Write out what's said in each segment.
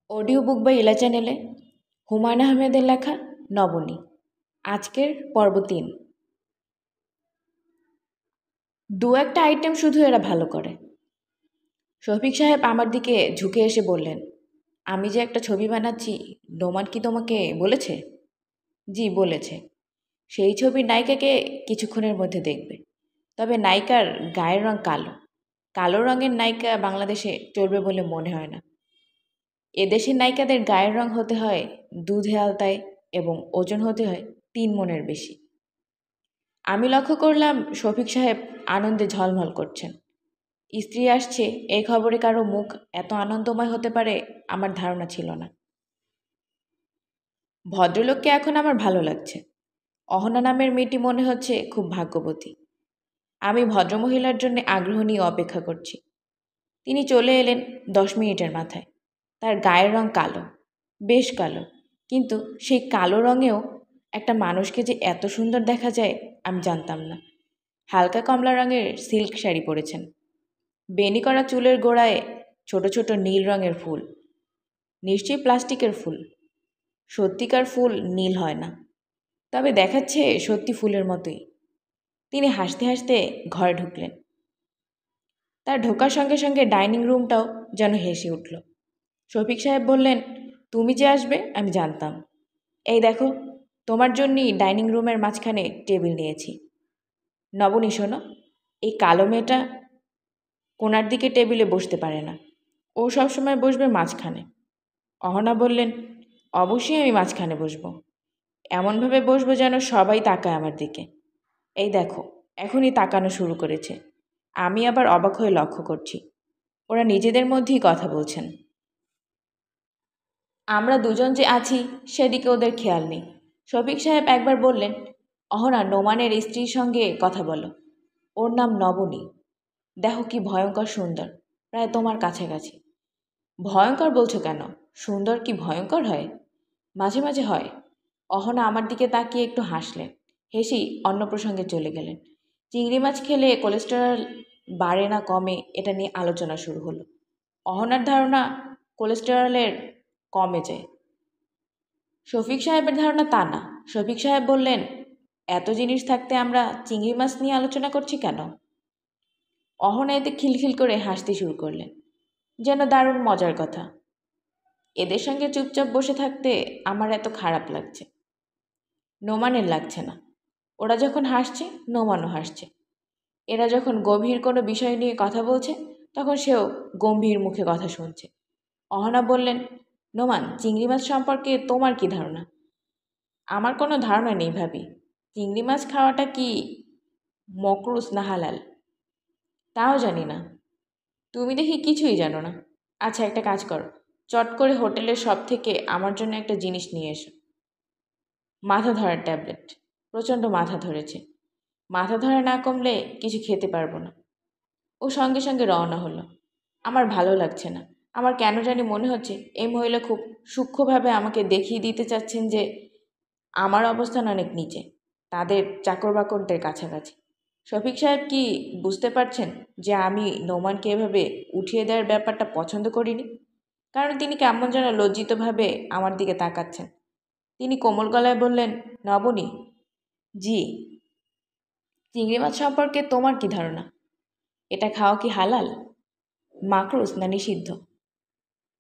Audio book বা ইলা চ্যানেলে হুমায়ুন আহমেদের লেখা নবনী। আজকের পর্ব ৩। দু একটা আইটেম শুধু এরা ভালো করে। শফিক সাহেব আমার দিকে ঝুঁকে এসে বললেন, আমি যে একটা ছবি বানাচ্ছি, নোমান কি তোমাকে বলেছে? জি বলেছে। সেই ছবির নায়িকাকে কিছুক্ষণের মধ্যে দেখবে। তবে নায়িকার গায়ের রং কালো। কালো রঙের নায়িকা বাংলাদেশে চলবে বলে মনে হয় না। এদেশের নায়িকাদের গায়ের রং হতে হয় দুধে আলতায় এবং ওজন হতে হয় ৩ মণের বেশি। আমি লক্ষ্য করলাম শফিক সাহেব আনন্দে ঝলমল করছেন। স্ত্রী আসছে এই খবরে কারো মুখ এত আনন্দময় হতে পারে আমার ধারণা ছিল না। ভদ্রলোককে এখন আমার ভালো লাগছে। অহনা নামের মেয়েটি মনে হচ্ছে খুব ভাগ্যবতী। আমি ভদ্রমহিলার জন্য আগ্রহ নিয়ে অপেক্ষা করছি। তিনি চলে এলেন 10 মিনিটের মাথায়। তার গায়ের রং কালো, বেশ কালো, কিন্তু সেই কালো রঙেও একটা মানুষকে যে এত সুন্দর দেখা যায় আমি জানতাম না। হালকা কমলা রঙের সিল্ক শাড়ি পরেছেন, বেনি করা চুলের গোড়ায় ছোট ছোট নীল রঙের ফুল। নিশ্চয়ই প্লাস্টিকের ফুল। সত্যিকার ফুল নীল হয় না, তবে দেখাচ্ছে সত্যি ফুলের মতোই। তিনি হাসতে হাসতে ঘরে ঢুকলেন। তার ঢোকার সঙ্গে সঙ্গে ডাইনিং রুমটাও যেন হেসে উঠল। শফিক সাহেব বললেন, তুমি যে আসবে আমি জানতাম। এই দেখো, তোমার জন্যই ডাইনিং রুমের মাঝখানে টেবিল নিয়েছি। নবনী শোনো, এই কালো মেয়েটা কোনার দিকে টেবিলে বসতে পারে না। ও সবসময় বসবে মাঝখানে। অহনা বললেন, অবশ্যই আমি মাঝখানে বসবো। এমনভাবে বসবো যেন সবাই তাকায় আমার দিকে। এই দেখো, এখনই তাকানো শুরু করেছে। আমি আবার অবাক হয়ে লক্ষ্য করছি, ওরা নিজেদের মধ্যেই কথা বলছেন। আমরা দুজন যে আছি সেদিকে ওদের খেয়াল নেই। শফিক সাহেব একবার বললেন, অহনা নোমানের স্ত্রীর সঙ্গে কথা বলো। ওর নাম নবনী। দেখো কি ভয়ঙ্কর সুন্দর, প্রায় তোমার কাছাকাছি। ভয়ঙ্কর বলছো কেন? সুন্দর কি ভয়ঙ্কর হয়? মাঝে মাঝে হয়। অহনা আমার দিকে তাকিয়ে একটু হাসলেন, হেসেই অন্য প্রসঙ্গে চলে গেলেন। চিংড়ি মাছ খেলে কোলেস্টেরল বাড়ে না কমে এটা নিয়ে আলোচনা শুরু হলো। অহনার ধারণা কোলেস্টেরলের কমে যায়। শফিক সাহেবের ধারণা তা না। শফিক সাহেব বললেন, এত জিনিস থাকতে আমরা চিংড়ি মাছ নিয়ে আলোচনা করছি কেন? অহনা এতে খিলখিল করে হাসতে শুরু করলেন, যেন দারুণ মজার কথা। এদের সঙ্গে চুপচাপ বসে থাকতে আমার এত খারাপ লাগছে। নোমানের লাগছে না। ওরা যখন হাসছে নোমানও হাসছে। এরা যখন গভীর কোনো বিষয় নিয়ে কথা বলছে তখন সেও গম্ভীর মুখে কথা শুনছে। অহনা বললেন, নোমান, চিংড়ি মাছ সম্পর্কে তোমার কি ধারণা? আমার কোনো ধারণা নেই ভাবি। চিংড়ি মাছ খাওয়াটা কি মকরুস না হালাল তাও জানি না। তুমি দেখি কিছুই জানো না। আচ্ছা, একটা কাজ করো, চট করে হোটেলের সব থেকে আমার জন্য একটা জিনিস নিয়ে এসো। মাথা ধরার ট্যাবলেট। প্রচণ্ড মাথা ধরেছে। মাথা ধরা না কমলে কিছু খেতে পারবো না। ও সঙ্গে সঙ্গে রওনা হলো। আমার ভালো লাগছে না। আমার কেন জানি মনে হচ্ছে এই মহিলা খুব সূক্ষ্মভাবে আমাকে দেখিয়ে দিতে চাচ্ছেন যে আমার অবস্থান অনেক নিচে, তাদের চাকর বাকরদের কাছাকাছি। শফিক সাহেব কি বুঝতে পারছেন যে আমি নোমানকে এভাবে উঠিয়ে দেওয়ার ব্যাপারটা পছন্দ করিনি? কারণ তিনি কেমন যেন লজ্জিতভাবে আমার দিকে তাকাচ্ছেন। তিনি কোমল গলায় বললেন, নবনী। জি। চিংড়ি মাছ সম্পর্কে তোমার কি ধারণা? এটা খাওয়া কি হালাল, মাকরুস না নিষিদ্ধ?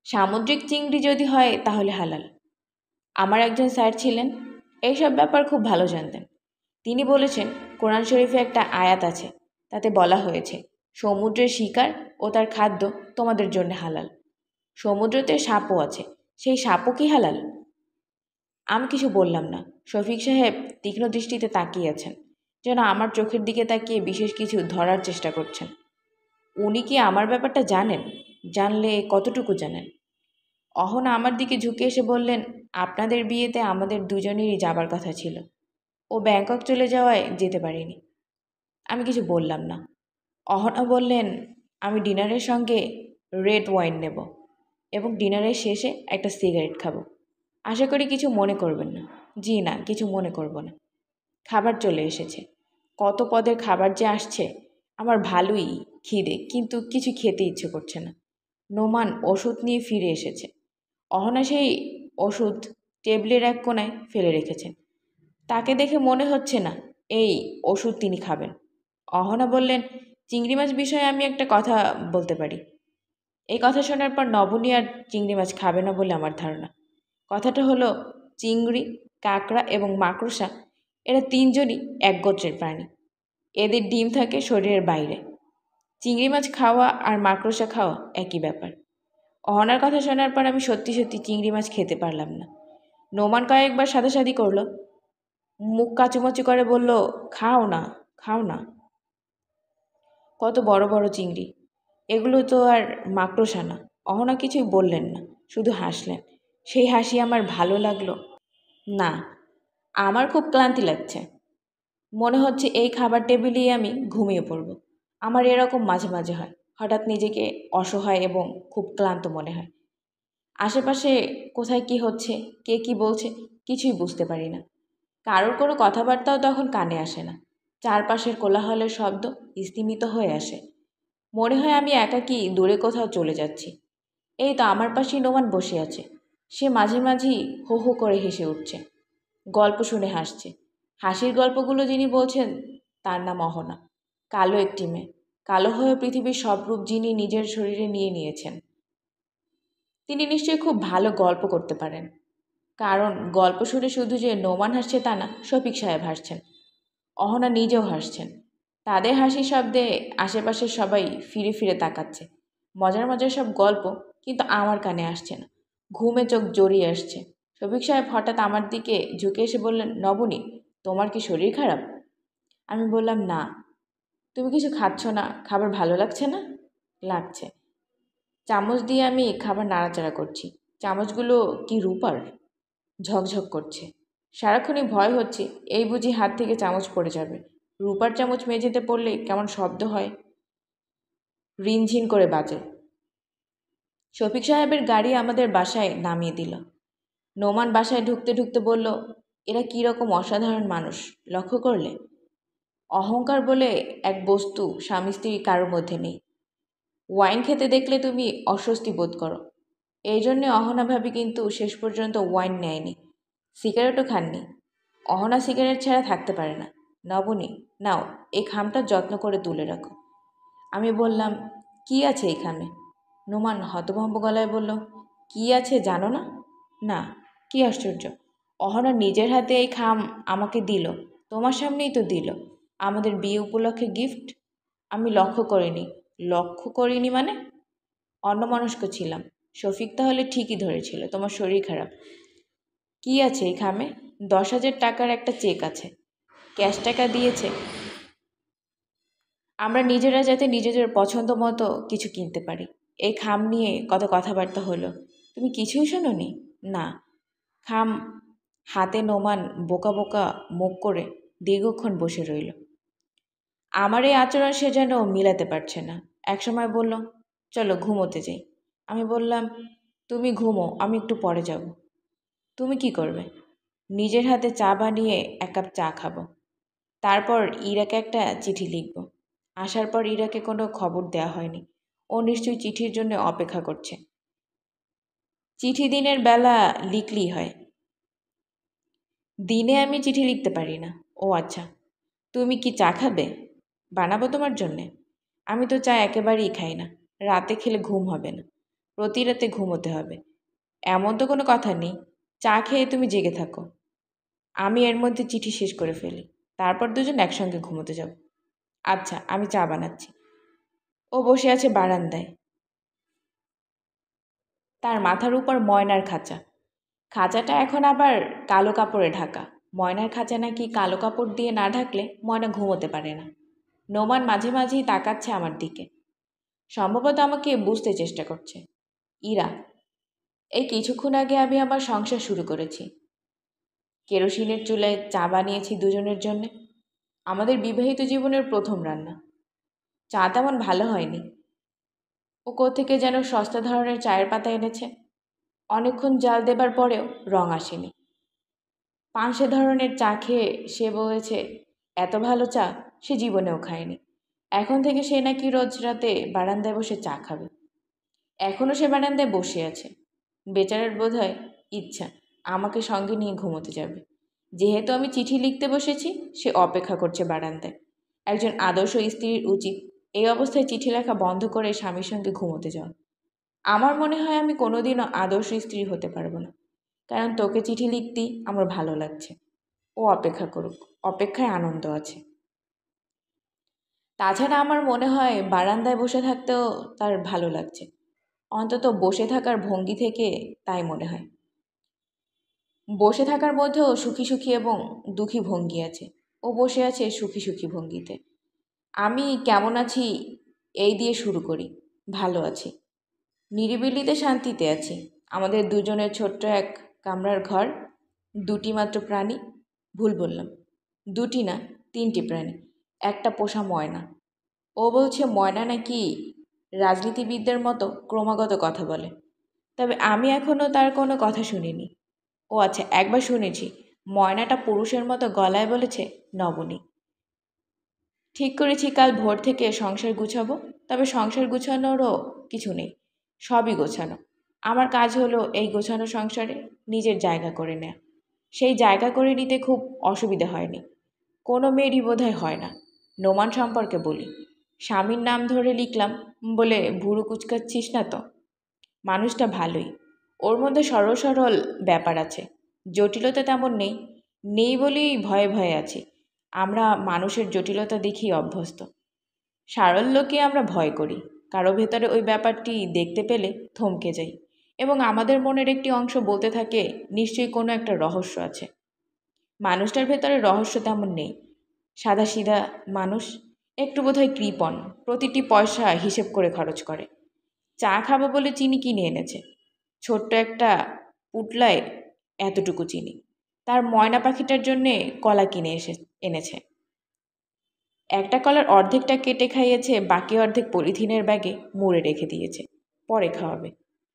সামুদ্রিক চিংড়ি যদি হয় তাহলে হালাল। আমার একজন স্যার ছিলেন, এইসব ব্যাপার খুব ভালো জানতেন। তিনি বলেছেন, কোরআন শরীফে একটা আয়াত আছে, তাতে বলা হয়েছে সমুদ্রের শিকার ও তার খাদ্য তোমাদের জন্য হালাল। সমুদ্রতে সাপও আছে, সেই সাপও কি হালাল? আমি কিছু বললাম না। শফিক সাহেব তীক্ষ্ণ দৃষ্টিতে তাকিয়ে আছেন, যেন আমার চোখের দিকে তাকিয়ে বিশেষ কিছু ধরার চেষ্টা করছেন। উনি কি আমার ব্যাপারটা জানেন? জানলে কতটুকু জানেন? অহনা আমার দিকে ঝুঁকে এসে বললেন, আপনাদের বিয়েতে আমাদের দুজনেরই যাবার কথা ছিল। ও ব্যাংকক চলে যাওয়ায় যেতে পারিনি। আমি কিছু বললাম না। অহনা বললেন, আমি ডিনারের সঙ্গে রেড ওয়াইন নেব এবং ডিনারের শেষে একটা সিগারেট খাবো। আশা করি কিছু মনে করবেন না। জি না, কিছু মনে করব না। খাবার চলে এসেছে। কত পদের খাবার যে আসছে। আমার ভালোই খিদে, কিন্তু কিছু খেতে ইচ্ছে করছে না। নোমান ওষুধ নিয়ে ফিরে এসেছে। অহনা সেই ওষুধ টেবিলের এক কোণায় ফেলে রেখেছেন। তাকে দেখে মনে হচ্ছে না এই ওষুধ তিনি খাবেন। অহনা বললেন, চিংড়ি মাছ বিষয়ে আমি একটা কথা বলতে পারি। এই কথা শোনার পর নবনী আর চিংড়ি মাছ খাবে না বলে আমার ধারণা। কথাটা হলো, চিংড়ি, কাঁকড়া এবং মাকড়সা এরা তিনজনই এক গোত্রের প্রাণী। এদের ডিম থাকে শরীরের বাইরে। চিংড়ি মাছ খাওয়া আর মাকড়সা খাওয়া একই ব্যাপার। অহনার কথা শোনার পর আমি সত্যি সত্যি চিংড়ি মাছ খেতে পারলাম না। নোমান কয়েকবার সাদাসাদি করলো, মুখ কাচুমাচু করে বলল, খাও না, খাও না। কত বড় বড় চিংড়ি, এগুলো তো আর মাকড়সা না। অহনা কিছুই বললেন না, শুধু হাসলেন। সেই হাসি আমার ভালো লাগলো না। আমার খুব ক্লান্তি লাগছে। মনে হচ্ছে এই খাবার টেবিলেই আমি ঘুমিয়ে পড়ব। আমার এরকম মাঝে মাঝে হয়, হঠাৎ নিজেকে অসহায় এবং খুব ক্লান্ত মনে হয়। আশেপাশে কোথায় কি হচ্ছে, কে কি বলছে, কিছুই বুঝতে পারি না। কারোর কোনো কথাবার্তাও তখন কানে আসে না। চারপাশের কোলাহলের শব্দ স্তিমিত হয়ে আসে। মনে হয় আমি একাকী দূরে কোথাও চলে যাচ্ছি। এই তো আমার পাশেই নোমান বসে আছে। সে মাঝে মাঝেই হো হো করে হেসে উঠছে, গল্প শুনে হাসছে। হাসির গল্পগুলো যিনি বলছেন তার নাম অহনা। কালো একটি মেয়ে, কালো হয়ে পৃথিবীর সব রূপ যিনি নিজের শরীরে নিয়ে নিয়েছেন। তিনি নিশ্চয়ই খুব ভালো গল্প করতে পারেন, কারণ গল্প শুনে শুধু যে নোমান হাসছে তা না, শফিক সাহেব হাসছেন, অহনা নিজেও হাসছেন। তাদের হাসির শব্দে আশেপাশের সবাই ফিরে ফিরে তাকাচ্ছে। মজার মজার সব গল্প, কিন্তু আমার কানে আসছে না। ঘুমে চোখ জড়িয়ে আসছে। শফিক সাহেব হঠাৎ আমার দিকে ঝুঁকে এসে বললেন, নবনী, তোমার কি শরীর খারাপ? আমি বললাম, না। তুমি কিছু খাচ্ছ না? খাবার ভালো লাগছে না? লাগছে। চামচ দিয়ে আমি খাবার নাড়াচাড়া করছি। চামচগুলো কি রূপার? ঝকঝক করছে। সারাক্ষণই ভয় হচ্ছে এই বুঝি হাত থেকে চামচ পড়ে যাবে। রূপার চামচ মেঝেতে পড়লে কেমন শব্দ হয়, রিনঝিন করে বাজে। শফিক সাহেবের গাড়ি আমাদের বাসায় নামিয়ে দিল। নোমান বাসায় ঢুকতে ঢুকতে বলল, এরা কী রকম অসাধারণ মানুষ লক্ষ্য করলে? অহংকার বলে এক বস্তু স্বামী স্ত্রী কারোর মধ্যে নেই। ওয়াইন খেতে দেখলে তুমি অস্বস্তি বোধ করো। এই জন্যে অহনা ভাবি কিন্তু শেষ পর্যন্ত ওয়াইন নেয়নি। সিগারেটও খাননি। অহনা সিগারেট ছাড়া থাকতে পারে না। নবনী, নাও, এই খামটা যত্ন করে তুলে রাখো। আমি বললাম, কি আছে এই খামে? নোমান হতভম্ব গলায় বলল, কি আছে জানো না? না। কি আশ্চর্য! অহনা নিজের হাতে এই খাম আমাকে দিল, তোমার সামনেই তো দিল, আমাদের বিয়ে উপলক্ষে গিফট। আমি লক্ষ্য করিনি মানে? অন্যমনস্ক ছিলাম। শফিক তাহলে ঠিকই ধরেছিল, তোমার শরীর খারাপ। কি আছে এই খামে? 10,000 টাকার একটা চেক আছে। ক্যাশ টাকা দিয়েছে আমরা নিজেরা যাতে নিজেদের পছন্দ মতো কিছু কিনতে পারি। এই খাম নিয়ে কত কথাবার্তা হলো। তুমি কিছুই শোনোনি? না। খাম হাতে নোমান বোকা বোকা মুখ করে দীর্ঘক্ষণ বসে রইল। আমার এই আচরণ সে যেন মিলাতে পারছে না। একসময় বলল, চলো ঘুমোতে যাই। আমি বললাম, তুমি ঘুমো, আমি একটু পরে যাব। তুমি কি করবে? নিজের হাতে চা বানিয়ে 1 কাপ চা খাবো। তারপর ইরাকে একটা চিঠি লিখব। আসার পর ইরাকে কোনো খবর দেওয়া হয়নি। ও নিশ্চয়ই চিঠির জন্য অপেক্ষা করছে। চিঠি দিনের বেলা লিখলেই হয়, দিনে আমি চিঠি লিখতে পারি না। ও আচ্ছা, তুমি কি চা খাবে? বানাবো তোমার জন্যে। আমি তো চা একেবারেই খাই না। রাতে খেলে ঘুম হবে না। প্রতি রাতে ঘুমোতে হবে এমন তো কোনো কথা নেই। চা খেয়ে তুমি জেগে থাকো, আমি এর মধ্যে চিঠি শেষ করে ফেলি। তারপর দুজন একসঙ্গে ঘুমোতে যাব। আচ্ছা, আমি চা বানাচ্ছি। ও বসে আছে বারান্দায়, তার মাথার উপর ময়নার খাঁচা। খাঁচাটা এখন আবার কালো কাপড়ে ঢাকা। ময়নার খাঁচা নাকি কালো কাপড় দিয়ে না ঢাকলে ময়না ঘুমোতে পারে না। নোমান মাঝে মাঝেই তাকাচ্ছে আমার দিকে, সম্ভবত আমাকে বুঝতে চেষ্টা করছে। ইরা, এই কিছুক্ষণ আগে আমি আমার সংসার শুরু করেছি। কেরোসিনের চুলায় চা বানিয়েছি দুজনের জন্যে। আমাদের বিবাহিত জীবনের প্রথম রান্না। চা তেমন ভালো হয়নি। ও কোত্থেকে যেন সস্তা ধরনের চায়ের পাতা এনেছে। অনেকক্ষণ জাল দেবার পরেও রং আসেনি। পাঁচশো ধরনের চা খেয়ে সে বলেছে এত ভালো চা সে জীবনেও খায়নি। এখন থেকে সে নাকি রোজ রাতে বারান্দায় বসে চা খাবে। এখনও সে বারান্দায় বসে আছে। বেচারার বোধহয় ইচ্ছা আমাকে সঙ্গে নিয়ে ঘুমোতে যাবে। যেহেতু আমি চিঠি লিখতে বসেছি, সে অপেক্ষা করছে বারান্দায়। একজন আদর্শ স্ত্রীর উচিত এই অবস্থায় চিঠি লেখা বন্ধ করে স্বামীর সঙ্গে ঘুমোতে যাওয়া। আমার মনে হয় আমি কোনোদিনও আদর্শ স্ত্রী হতে পারবো না, কারণ তোকে চিঠি লিখতেই আমার ভালো লাগছে। ও অপেক্ষা করুক, অপেক্ষায় আনন্দ আছে। তাছাড়া আমার মনে হয় বারান্দায় বসে থাকতেও তার ভালো লাগছে, অন্তত বসে থাকার ভঙ্গি থেকে তাই মনে হয়। বসে থাকার মধ্যেও সুখী সুখী এবং দুঃখী ভঙ্গি আছে। ও বসে আছে সুখী সুখী ভঙ্গিতে। আমি কেমন আছি এই দিয়ে শুরু করি। ভালো আছি, নিরিবিলিতে শান্তিতে আছি। আমাদের দুজনের ছোট্ট এক কামরার ঘর, দুটি মাত্র প্রাণী। ভুল বললাম, দুটি না, তিনটি প্রাণী। একটা পোষা ময়না। ও বলছে ময়না নাকি রাজনীতিবিদদের মতো ক্রমাগত কথা বলে, তবে আমি এখনও তার কোনো কথা শুনিনি। ও আচ্ছা, একবার শুনেছি ময়নাটা পুরুষের মতো গলায় বলেছে, নবনী। ঠিক করেছি কাল ভোর থেকে সংসার গুছাবো, তবে সংসার গুছানোরও কিছু নেই, সবই গোছানো। আমার কাজ হলো এই গোছানো সংসারে নিজের জায়গা করে নেয়া। সেই জায়গা করে নিতে খুব অসুবিধা হয়নি, কোনো মেয়েরই বোধহয় হয় না। নোমান সম্পর্কে বলি, স্বামীর নাম ধরে লিখলাম বলে ভুরু কুচকাচ্ছিস না তো? মানুষটা ভালোই, ওর মধ্যে সরল সরল ব্যাপার আছে, জটিলতা তেমন নেই। নেই বলেই ভয়ে ভয়ে আছি। আমরা মানুষের জটিলতা দেখি অভ্যস্ত, সারল্যকে আমরা ভয় করি। কারো ভেতরে ওই ব্যাপারটি দেখতে পেলে থমকে যাই, এবং আমাদের মনের একটি অংশ বলতে থাকে নিশ্চয়ই কোনো একটা রহস্য আছে। মানুষটার ভেতরে রহস্য তেমন নেই, সাদাসিধা মানুষ, একটু বোধহয় কৃপণ, প্রতিটি পয়সা হিসেব করে খরচ করে। চা খাবো বলে চিনি কিনে এনেছে, ছোট্ট একটা পুটলায় এতটুকু চিনি। তার ময়না পাখিটার জন্যে কলা কিনে এনেছে। একটা কলার অর্ধেকটা কেটে খাইয়েছে, বাকি অর্ধেক পলিথিনের ব্যাগে মুড়ে রেখে দিয়েছে, পরে খাওয়াবে।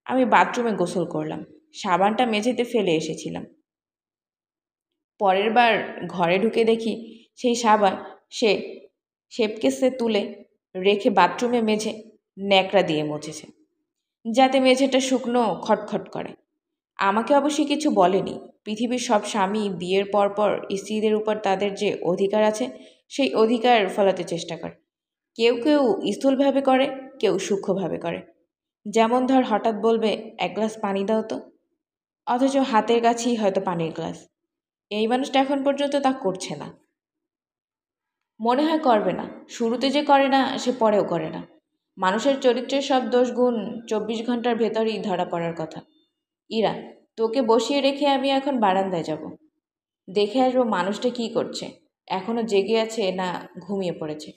আমি বাথরুমে গোসল করলাম, সাবানটা মেঝেতে ফেলে এসেছিলাম। পরের বার ঘরে ঢুকে দেখি সেই সাবান সে শেপকেসে তুলে রেখে বাথরুমে মেঝে ন্যাকড়া দিয়ে মুছেছে, যাতে মেঝেটা শুকনো খটখট করে। আমাকে অবশ্যই কিছু বলেনি। পৃথিবীর সব স্বামী বিয়ের পরপর স্ত্রীদের উপর তাদের যে অধিকার আছে সেই অধিকার ফলাতে চেষ্টা করে। কেউ কেউ স্থূলভাবে করে, কেউ সূক্ষ্মভাবে করে। যেমন ধর, হঠাৎ বলবে এক গ্লাস পানি দাও তো, অথচ হাতের কাছেই হয়তো পানির গ্লাস। এই মানুষটা এখন পর্যন্ত তা করছে না, মনে হয় করবে না। শুরুতে যে করে না, সে পরেও করে না। মানুষের চরিত্রের সব দোষ গুণ 24 ঘন্টার ভেতরেই ধরা পড়ার কথা। ইরা, তোকে বসিয়ে রেখে আমি এখন বারান্দায় যাব, দেখে আসবো মানুষটা কী করছে, এখনও জেগে আছে না ঘুমিয়ে পড়েছে।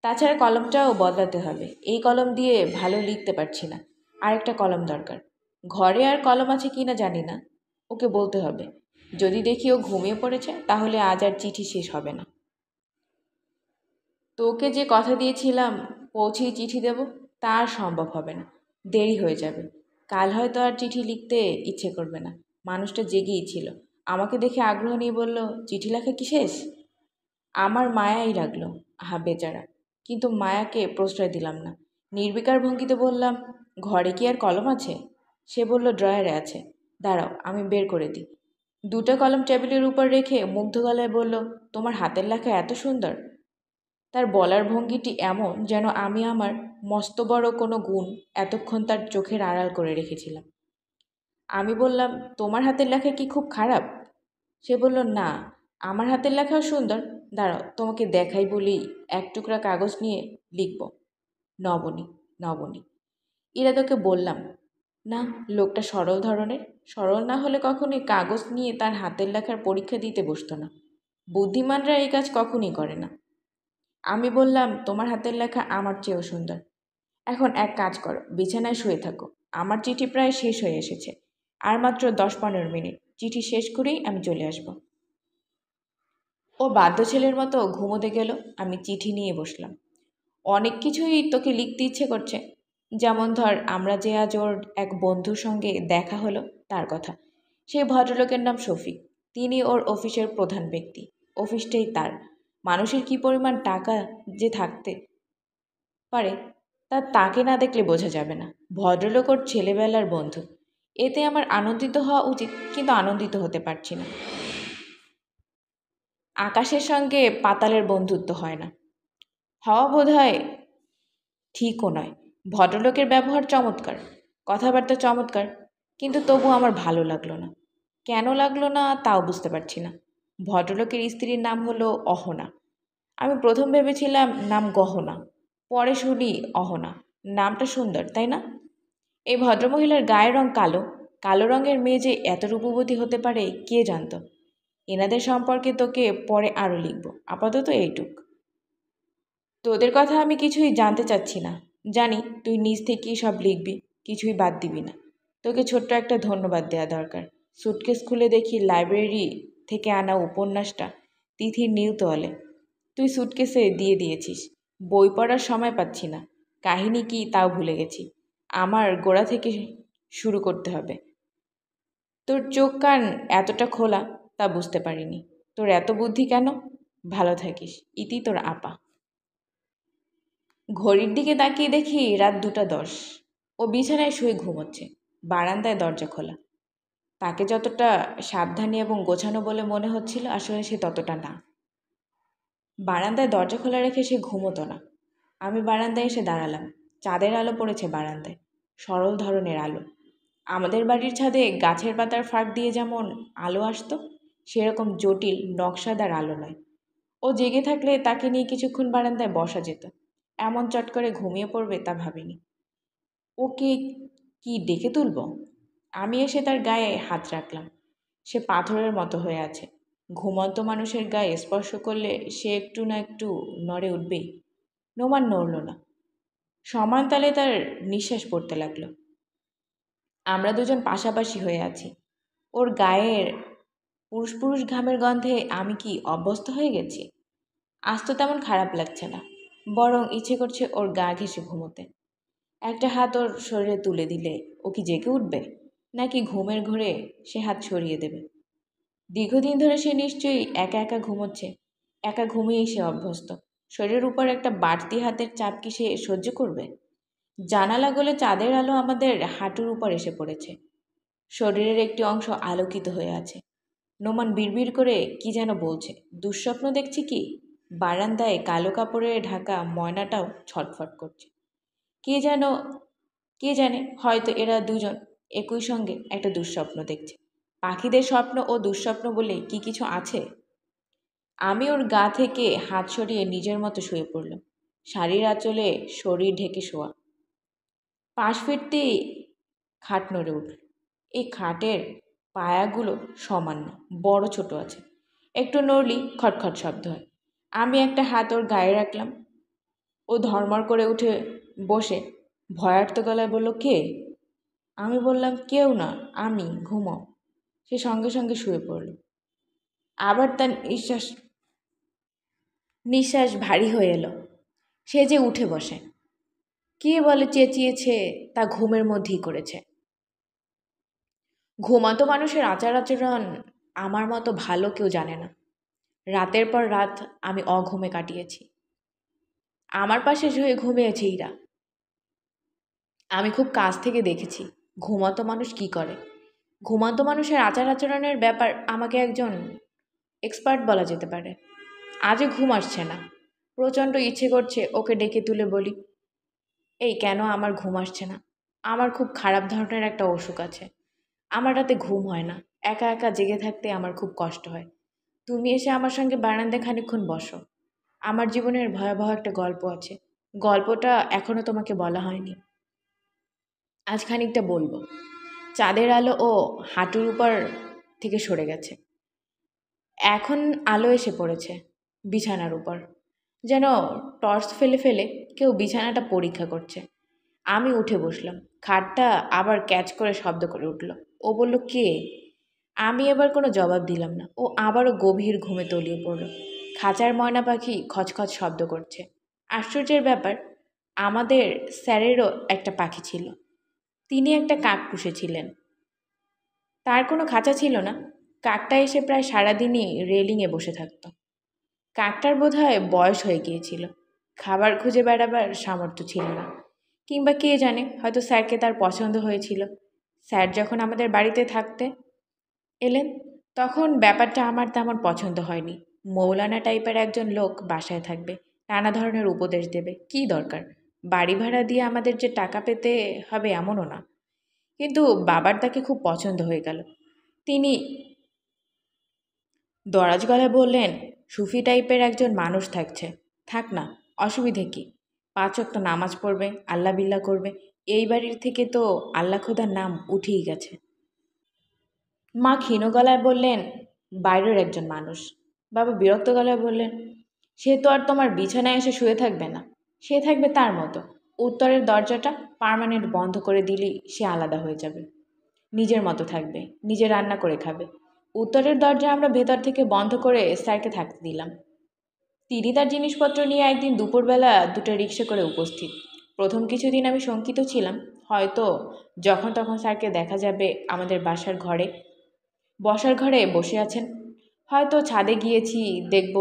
তাছাড়া কলমটাও বদলাতে হবে, এই কলম দিয়ে ভালো লিখতে পারছি না, আরেকটা কলম দরকার। ঘরে আর কলম আছে কি না জানি না, ওকে বলতে হবে। যদি দেখি ও ঘুমিয়ে পড়েছে, তাহলে আজ আর চিঠি শেষ হবে না। তোকে যে কথা দিয়েছিলাম পৌঁছেই চিঠি দেব, তা আর সম্ভব হবে না, দেরি হয়ে যাবে। কাল হয়তো আর চিঠি লিখতে ইচ্ছে করবে না। মানুষটা জেগেই ছিল, আমাকে দেখে আগ্রহ নিয়ে বলল, চিঠি লেখা কি শেষ? আমার মায়াই লাগলো, আহা বেচারা। কিন্তু মায়াকে প্রশ্রয় দিলাম না। নির্বিকার ভঙ্গিতে বললাম, ঘরে কি আর কলম আছে? সে বলল, ড্রয়ারে আছে। দাঁড়াও, আমি বের করে দিই। দুটো কলম টেবিলের উপর রেখে মুগ্ধ গলায় বলল, তোমার হাতের লেখা এত সুন্দর। তার বলার ভঙ্গিটি এমন যেন আমি আমার মস্ত বড় কোনো গুণ এতক্ষণ তার চোখের আড়াল করে রেখেছিলাম। আমি বললাম, তোমার হাতের লেখা কি খুব খারাপ? সে বলল, না, আমার হাতের লেখাও সুন্দর। দাঁড়াও, তোমাকে দেখাই বলি। এক টুকরা কাগজ নিয়ে লিখব, নবনী, নবনী। এরা তোকে বললাম না, লোকটা সরল ধরনের। সরল না হলে কখনোই কাগজ নিয়ে তার হাতের লেখার পরীক্ষা দিতে বসতো না। বুদ্ধিমানরা এই কাজ কখনই করে না। আমি বললাম, তোমার হাতের লেখা আমার চেয়েও সুন্দর। এখন এক কাজ করো, বিছানায় শুয়ে থাকো। আমার চিঠি প্রায় শেষ হয়ে এসেছে, আর মাত্র 10-15 মিনিট। চিঠি শেষ করেই আমি চলে আসব। ও বাধ্য ছেলের মতো ঘুমোতে গেল। আমি চিঠি নিয়ে বসলাম। অনেক কিছুই তোকে লিখতে ইচ্ছে করছে, যেমন ধর, আমরা যে আজ ওর এক বন্ধুর সঙ্গে দেখা হলো তার কথা। সেই ভদ্রলোকের নাম শফিক, তিনি ওর অফিসের প্রধান ব্যক্তি। অফিসটাই তার। মানুষের কী পরিমাণ টাকা যে থাকতে পারে তা তাকে না দেখলে বোঝা যাবে না। ভদ্রলোক ওর ছেলেবেলার বন্ধু। এতে আমার আনন্দিত হওয়া উচিত, কিন্তু আনন্দিত হতে পারছি না। আকাশের সঙ্গে পাতালের বন্ধুত্ব হয় না, হওয়া বোধ হয় ঠিকও নয়। ভদ্রলোকের ব্যবহার চমৎকার, কথাবার্তা চমৎকার, কিন্তু তবু আমার ভালো লাগলো না। কেন লাগলো না তাও বুঝতে পারছি না। ভদ্রলোকের স্ত্রীর নাম হলো অহনা। আমি প্রথম ভেবেছিলাম নাম গহনা, পরে শুনি অহনা। নামটা সুন্দর, তাই না? এই ভদ্রমহিলার গায়ের রং কালো। কালো রঙের মেয়ে যে এত রূপবতী হতে পারে কে জানত। এনাদের সম্পর্কে তোকে পরে আরও লিখব, আপাতত এইটুক। তোদের কথা আমি কিছুই জানতে চাচ্ছি না। জানি তুই নিজ থেকেই সব লিখবি, কিছুই বাদ দিবি না। তোকে ছোট্ট একটা ধন্যবাদ দেওয়া দরকার। সুটকেস খুলে দেখি লাইব্রেরি থেকে আনা উপন্যাসটা তিথির নীল তোয়ালে তুই সুটকেসে দিয়ে দিয়েছিস। বই পড়ার সময় পাচ্ছি না, কাহিনী কি তাও ভুলে গেছি। আমার গোড়া থেকে শুরু করতে হবে। তোর চোখ কান এতটা খোলা তা বুঝতে পারিনি। তোর এত বুদ্ধি কেন? ভালো থাকিস, ইতি তোর আপা। ঘড়ির দিকে তাকিয়ে দেখি রাত 2টা 10। ও বিছানায় শুয়ে ঘুমোচ্ছে, বারান্দায় দরজা খোলা। তাকে যতটা সাবধানী এবং গোছানো বলে মনে হচ্ছিল, আসলে সে ততটা না। বারান্দায় দরজা খোলা রেখে সে ঘুমোতো না। আমি বারান্দায় এসে দাঁড়ালাম। চাঁদের আলো পড়েছে বারান্দায়, সরল ধরনের আলো। আমাদের বাড়ির ছাদে গাছের পাতার ফাঁক দিয়ে যেমন আলো আসতো, সেরকম জটিল নকশাদার আলো নয়। ও জেগে থাকলে তাকে নিয়ে কিছুক্ষণ বারান্দায় বসা যেত। এমন চট করে ঘুমিয়ে পড়বে তা ভাবিনি। ওকে কি ডেকে তুলব? আমি এসে তার গায়ে হাত রাখলাম। সে পাথরের মতো হয়ে আছে। ঘুমন্ত মানুষের গায়ে স্পর্শ করলে সে একটু না একটু নড়ে উঠবেই। নোমান নড়ল না। সমান তালে তার নিঃশ্বাস পড়তে লাগলো। আমরা দুজন পাশাপাশি হয়ে আছি। ওর গায়ের পুরুষ পুরুষ ঘামের গন্ধে আমি কি অভ্যস্ত হয়ে গেছি? আজ তো তেমন খারাপ লাগছে না, বরং ইচ্ছে করছে ওর গা ঘেঁষে ঘুমোতে। একটা হাত ওর শরীরে তুলে দিলে ও কি জেগে উঠবে, নাকি ঘুমের ঘোরে সে হাত সরিয়ে দেবে? দীর্ঘদিন ধরে সে নিশ্চয়ই একা একা ঘুমোচ্ছে। একা ঘুমিয়েই সে অভ্যস্ত। শরীরের উপর একটা বাড়তি হাতের চাপ কি সে সহ্য করবে? জানালা গলে চাঁদের আলো আমাদের হাঁটুর উপর এসে পড়েছে। শরীরের একটি অংশ আলোকিত হয়ে আছে। নোমান বিড়বিড় করে কি যেন বলছে। দুঃস্বপ্ন দেখছি কি? বারান্দায় কালো কাপড়ে ঢাকা ময়নাটাও ছটফট করছে। কে যেন কে জানে, হয়তো এরা দুজন একই সঙ্গে একটা দুঃস্বপ্ন দেখছে। পাখিদের স্বপ্ন ও দুঃস্বপ্ন বলে কি কিছু আছে? আমি ওর গা থেকে হাত সরিয়ে নিজের মতো শুয়ে পড়লাম। শাড়ির আঁচলে শরীর ঢেকে শোয়া। পাশ ফিরতেই খাট নড়ে উঠল। এই খাটের পায়াগুলো সমান না, বড় ছোট আছে। একটু নড়লেই খটখট শব্দ হয়। আমি একটা হাত ওর গায়ে রাখলাম। ও ধর্মর করে উঠে বসে ভয়ার্ত গলায় বলল, কে? আমি বললাম, কেউ না, আমি, ঘুমাও। সে সঙ্গে সঙ্গে শুয়ে পড়ল। আবার তার নিঃশ্বাস নিঃশ্বাস ভারী হয়ে এলো। সে যে উঠে বসে। কে বলে চেঁচিয়েছে তা ঘুমের মধ্যেই করেছে। ঘুমাতো মানুষের আচার আচরণ আমার মতো ভালো কেউ জানে না। রাতের পর রাত আমি অঘুমে কাটিয়েছি। আমার পাশে শুয়ে ঘুমিয়েছে ইরা। আমি খুব কাছ থেকে দেখেছি ঘুমাতো মানুষ কি করে। ঘুমাতো মানুষের আচার আচরণের ব্যাপার আমাকে একজন এক্সপার্ট বলা যেতে পারে। আজও ঘুম আসছে না। প্রচণ্ড ইচ্ছে করছে ওকে ডেকে তুলে বলি, এই কেন আমার ঘুম আসছে না? আমার খুব খারাপ ধরনের একটা অসুখ আছে। আমার রাতে ঘুম হয় না। একা একা জেগে থাকতে আমার খুব কষ্ট হয়। তুমি এসে আমার সঙ্গে বারান্দায় খানিকক্ষণ বসো। আমার জীবনের ভয়াবহ একটা গল্প আছে। গল্পটা এখনও তোমাকে বলা হয়নি। আজ খানিকটা বলবো। চাঁদের আলো ও হাঁটুর উপর থেকে সরে গেছে। এখন আলো এসে পড়েছে বিছানার উপর। যেন টর্চ ফেলে ফেলে কেউ বিছানাটা পরীক্ষা করছে। আমি উঠে বসলাম। খাটটা আবার ক্যাচ করে শব্দ করে উঠল। ও বলল, কে? আমি এবার কোনো জবাব দিলাম না। ও আবারও গভীর ঘুমে তলিয়ে পড়ল। খাঁচার ময়না পাখি খচখচ শব্দ করছে। আশ্চর্যের ব্যাপার, আমাদের স্যারেরও একটা পাখি ছিল। তিনি একটা কাক পুষেছিলেন। তার কোনো খাঁচা ছিল না। কাকটা এসে প্রায় সারাদিনই রেলিংয়ে বসে থাকত। কাকটার বোধহয় বয়স হয়ে গিয়েছিল। খাবার খুঁজে বেড়াবার সামর্থ্য ছিল না। কিংবা কে জানে, হয়তো স্যারকে তার পছন্দ হয়েছিল। স্যার যখন আমাদের বাড়িতে থাকতে এলেন তখন ব্যাপারটা আমার তেমন পছন্দ হয়নি। মৌলানা টাইপের একজন লোক বাসায় থাকবে, নানা ধরনের উপদেশ দেবে, কী দরকার? বাড়ি ভাড়া দিয়ে আমাদের যে টাকা পেতে হবে এমনও না। কিন্তু বাবার তাকে খুব পছন্দ হয়ে গেল। তিনি দরাজ গলায় বললেন, সুফি টাইপের একজন মানুষ থাকছে, থাক না, অসুবিধে কি? 5 ওয়াক্ত নামাজ পড়বে, আল্লাহ বিল্লাহ করবে, এই বাড়ির থেকে তো আল্লাহ খোদার নাম উঠেই গেছে। মা ক্ষীণ গলায় বললেন, বাইরের একজন মানুষ। বাবা বিরক্ত গলায় বললেন, সে তো আর তোমার বিছানায় এসে শুয়ে থাকবে না, সে থাকবে তার মতো। উত্তরের দরজাটা পার্মানেন্ট বন্ধ করে দিলেই সে আলাদা হয়ে যাবে, নিজের মতো থাকবে, নিজে রান্না করে খাবে। উত্তরের দরজা আমরা ভেতর থেকে বন্ধ করে স্যারকে থাকতে দিলাম। তিনি তার জিনিসপত্র নিয়ে একদিন দুপুরবেলা 2টা রিক্সা করে উপস্থিত। প্রথম কিছুদিন আমি শঙ্কিত ছিলাম, হয়তো যখন তখন স্যারকে দেখা যাবে আমাদের বসার ঘরে বসে আছেন। হয়তো ছাদে গিয়েছি, দেখব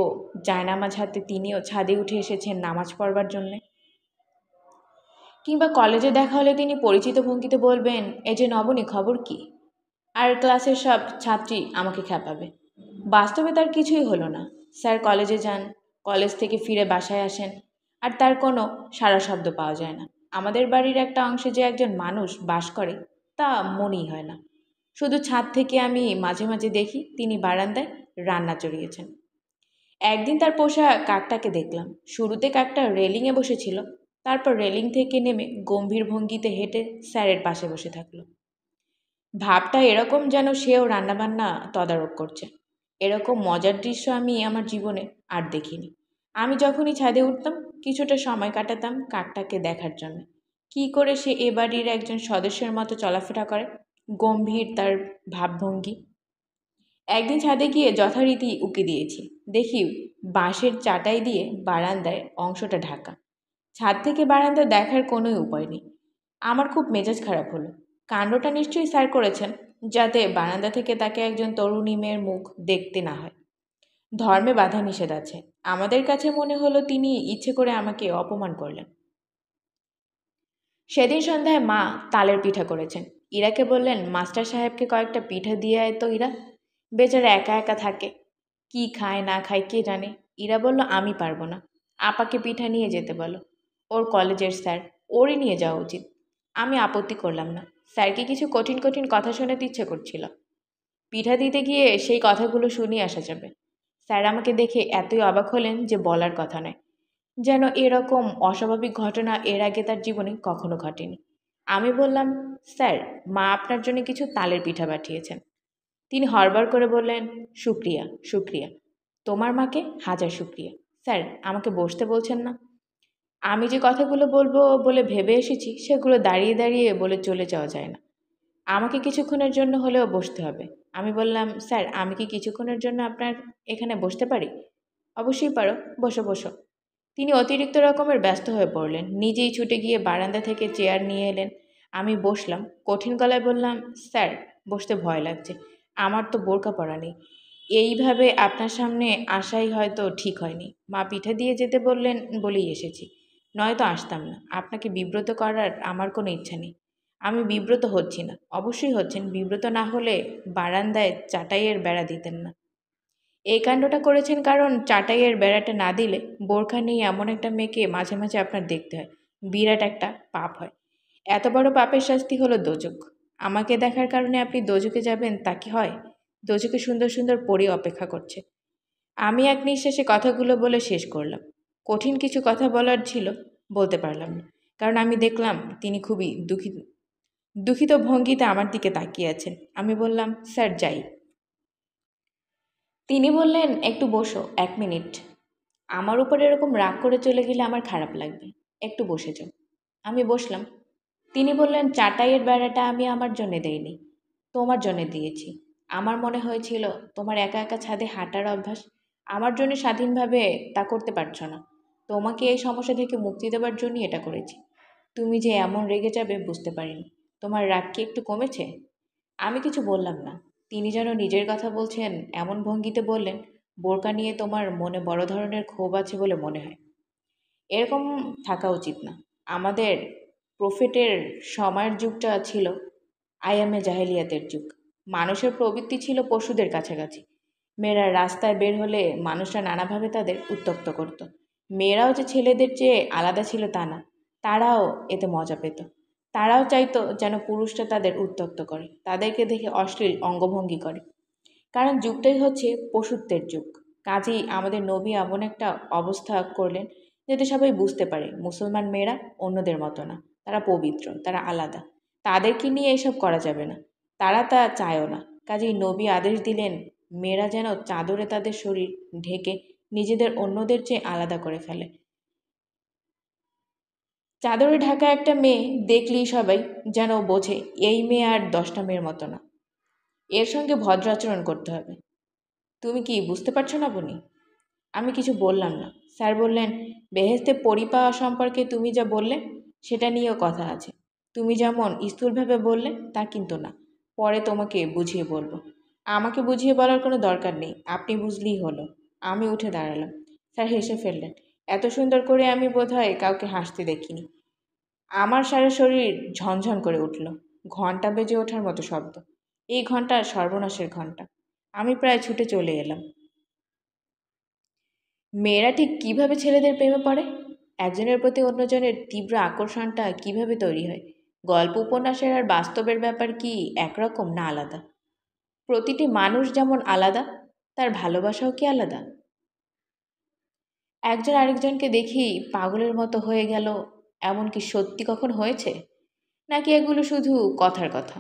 জায়নামাজ হাতে তিনিও ছাদে উঠে এসেছেন নামাজ পড়বার জন্যে। কিংবা কলেজে দেখা হলে তিনি পরিচিত ভঙ্গিতে বলবেন, এই যে নবনী, খবর কি? আর ক্লাসের সব ছাত্রী আমাকে খ্যাপাবে। বাস্তবে তার কিছুই হলো না। স্যার কলেজে যান, কলেজ থেকে ফিরে বাসায় আসেন, আর তার কোনো সাড়া শব্দ পাওয়া যায় না। আমাদের বাড়ির একটা অংশে যে একজন মানুষ বাস করে তা মনেই হয় না। শুধু ছাদ থেকে আমি মাঝে মাঝে দেখি তিনি বারান্দায় রান্না চড়িয়েছেন। একদিন তার পোষা কাকটাকে দেখলাম। শুরুতে কাকটা রেলিংয়ে বসেছিল, তারপর রেলিং থেকে নেমে গম্ভীর ভঙ্গিতে হেঁটে স্যারের পাশে বসে থাকলো। ভাবটা এরকম যেন সেও রান্নাবান্না তদারক করছে। এরকম মজার দৃশ্য আমি আমার জীবনে আর দেখিনি। আমি যখনই ছাদে উঠতাম কিছুটা সময় কাটাতাম কাকটাকে দেখার জন্য, কি করে সে এ বাড়ির একজন সদস্যের মতো চলাফেরা করে, গম্ভীর তার ভাবভঙ্গি। একদিন ছাদে গিয়ে যথারীতি উকি দিয়েছি, দেখি বাঁশের চাটাই দিয়ে বারান্দায় অংশটা ঢাকা। ছাদ থেকে বারান্দা দেখার কোনোই উপায় নেই। আমার খুব মেজাজ খারাপ হলো। কাণ্ডটা নিশ্চয়ই স্যার করেছেন, যাতে বারান্দা থেকে তাকে একজন তরুণী মেয়ের মুখ দেখতে না হয়। ধর্মে বাধা নিষেধ আছে। আমাদের কাছে মনে হলো তিনি ইচ্ছে করে আমাকে অপমান করলেন। সেদিন সন্ধ্যায় মা তালের পিঠা করেছেন। ইরাকে বললেন, মাস্টার সাহেবকে কয়েকটা পিঠা দিয়ে আয় তো ইরা, বেচারা একা একা থাকে, কি খায় না খায় কে জানে। ইরা বলল, আমি পারবো না, আপাকে পিঠা নিয়ে যেতে বলো, ওর কলেজের স্যার, ওরই নিয়ে যাওয়া উচিত। আমি আপত্তি করলাম না, স্যারকে কিছু কঠিন কঠিন কথা শোনাতে ইচ্ছে করছিল। পিঠা দিতে গিয়ে সেই কথাগুলো শুনিয়ে আসা যাবে। স্যার আমাকে দেখে এতই অবাক হলেন যে বলার কথা নয়, যেন এরকম অস্বাভাবিক ঘটনা এর আগে তার জীবনে কখনো ঘটেনি। আমি বললাম, স্যার, মা আপনার জন্য কিছু তালের পিঠা পাঠিয়েছেন। তিনি হড়বড় করে বললেন, শুক্রিয়া শুক্রিয়া, তোমার মাকে হাজার শুক্রিয়া। স্যার, আমাকে বসতে বলছেন না? আমি যে কথাগুলো বলবো বলে ভেবে এসেছি সেগুলো দাঁড়িয়ে দাঁড়িয়ে বলে চলে যাওয়া যায় না, আমাকে কিছুক্ষণের জন্য হলেও বসতে হবে। আমি বললাম, স্যার, আমি কি কিছুক্ষণের জন্য আপনার এখানে বসতে পারি? অবশ্যই পারো, বসো বসো। তিনি অতিরিক্ত রকমের ব্যস্ত হয়ে পড়লেন, নিজেই ছুটে গিয়ে বারান্দা থেকে চেয়ার নিয়ে এলেন। আমি বসলাম, কঠিন গলায় বললাম, স্যার, বসতে ভয় লাগছে, আমার তো বোরকা পরা নেই, এইভাবে আপনার সামনে আসাই হয়তো ঠিক হয়নি। মা পিঠা দিয়ে যেতে বললেন বলেই এসেছি, নয়তো আসতাম না। আপনাকে বিব্রত করার আমার কোনো ইচ্ছা নেই। আমি বিব্রত হচ্ছি না। অবশ্যই হচ্ছেন, বিব্রত না হলে বারান্দায় চাটাইয়ের বেড়া দিতেন না। এই কাণ্ডটা করেছেন কারণ চাটাইয়ের বেড়াটা না দিলে বোরখা নিয়ে এমন একটা মেয়েকে মাঝে মাঝে আপনার দেখতে হয়, বিরাট একটা পাপ হয়। এত বড় পাপের শাস্তি হলো দোজক। আমাকে দেখার কারণে আপনি দোজকে যাবেন তা কি হয়? দোজকে সুন্দর সুন্দর পরী অপেক্ষা করছে। আমি এক নিঃশ্বাসে কথাগুলো বলে শেষ করলাম। কঠিন কিছু কথা বলার ছিল, বলতে পারলাম না, কারণ আমি দেখলাম তিনি খুবই দুঃখিত দুঃখিত ভঙ্গিতে আমার দিকে তাকিয়ে আছেন। আমি বললাম, স্যার, যাই। তিনি বললেন, একটু বসো, 1 মিনিট। আমার উপর এরকম রাগ করে চলে গেলে আমার খারাপ লাগবে, একটু বসে যাও। আমি বসলাম। তিনি বললেন, চাটাইয়ের বেড়াটা আমি আমার জন্যে দেইনি, তোমার জন্যে দিয়েছি। আমার মনে হয়েছিল তোমার একা একা ছাদে হাঁটার অভ্যাস, আমার জন্য স্বাধীনভাবে তা করতে পারছো না। তোমাকে এই সমস্যা থেকে মুক্তি দেবার জন্যই এটা করেছি। তুমি যে এমন রেগে যাবে বুঝতে পারিনি। তোমার রাগ কি একটু কমেছে? আমি কিছু বললাম না। তিনি যেন নিজের কথা বলছেন এমন ভঙ্গিতে বললেন, বোরকা নিয়ে তোমার মনে বড় ধরনের ক্ষোভ আছে বলে মনে হয়। এরকম থাকা উচিত না। আমাদের প্রফেটের সময়ের যুগটা ছিল আয়ামে জাহেলিয়াতের যুগ। মানুষের প্রবৃত্তি ছিল পশুদের কাছাকাছি। মেয়েরা রাস্তায় বের হলে মানুষরা নানাভাবে তাদের উত্ত্যক্ত করত। মেয়েরাও যে ছেলেদের চেয়ে আলাদা ছিল তা না, তারাও এতে মজা পেত। তারাও চাইতো যেন পুরুষরা তাদের উত্ত্যক্ত করে, তাদেরকে দেখে অশ্লীল অঙ্গভঙ্গি করে। কারণ যুগটাই হচ্ছে পশুত্বের যুগ। কাজেই আমাদের নবী এমন একটা অবস্থা করলেন যাতে সবাই বুঝতে পারে মুসলমান মেয়েরা অন্যদের মতো না, তারা পবিত্র, তারা আলাদা, তাদেরকে নিয়ে এসব করা যাবে না। তারা তা চায়ও না। কাজেই নবী আদেশ দিলেন মেয়েরা যেন চাদরে তাদের শরীর ঢেকে নিজেদের অন্যদের চেয়ে আলাদা করে ফেলে। চাদরে ঢাকা একটা মেয়ে দেখলেই সবাই যেন বোঝে এই মেয়ে আর 10টা মেয়ের মতো না, এর সঙ্গে ভদ্র আচরণ করতে হবে। তুমি কি বুঝতে পারছো না বুনি? আমি কিছু বললাম না। স্যার বললেন, বেহেশতে পরি পাওয়া সম্পর্কে তুমি যা বললে সেটা নিয়েও কথা আছে। তুমি যেমন স্থূলভাবে বললে তা কিন্তু না, পরে তোমাকে বুঝিয়ে বলবো। আমাকে বুঝিয়ে বলার কোনো দরকার নেই, আপনি বুঝলেই হলো। আমি উঠে দাঁড়ালাম। স্যার হেসে ফেললেন। এত সুন্দর করে আমি বোধহয় কাউকে হাসতে দেখিনি। আমার সারা শরীর ঝনঝন করে উঠল। ঘন্টা বেজে ওঠার মতো শব্দ। এই ঘন্টা সর্বনাশের ঘন্টা। আমি প্রায় ছুটে চলে এলাম। মেয়েরা ঠিক কিভাবে ছেলেদের প্রেমে পড়ে? একজনের প্রতি অন্যজনের তীব্র আকর্ষণটা কিভাবে তৈরি হয়? গল্প উপন্যাসের আর বাস্তবের ব্যাপার কি একরকম না আলাদা? প্রতিটি মানুষ যেমন আলাদা, তার ভালোবাসাও কি আলাদা? একজন আরেকজনকে দেখি পাগলের মতো হয়ে গেল, এমন কি সত্যি কখন হয়েছে? নাকি এগুলো শুধু কথার কথা?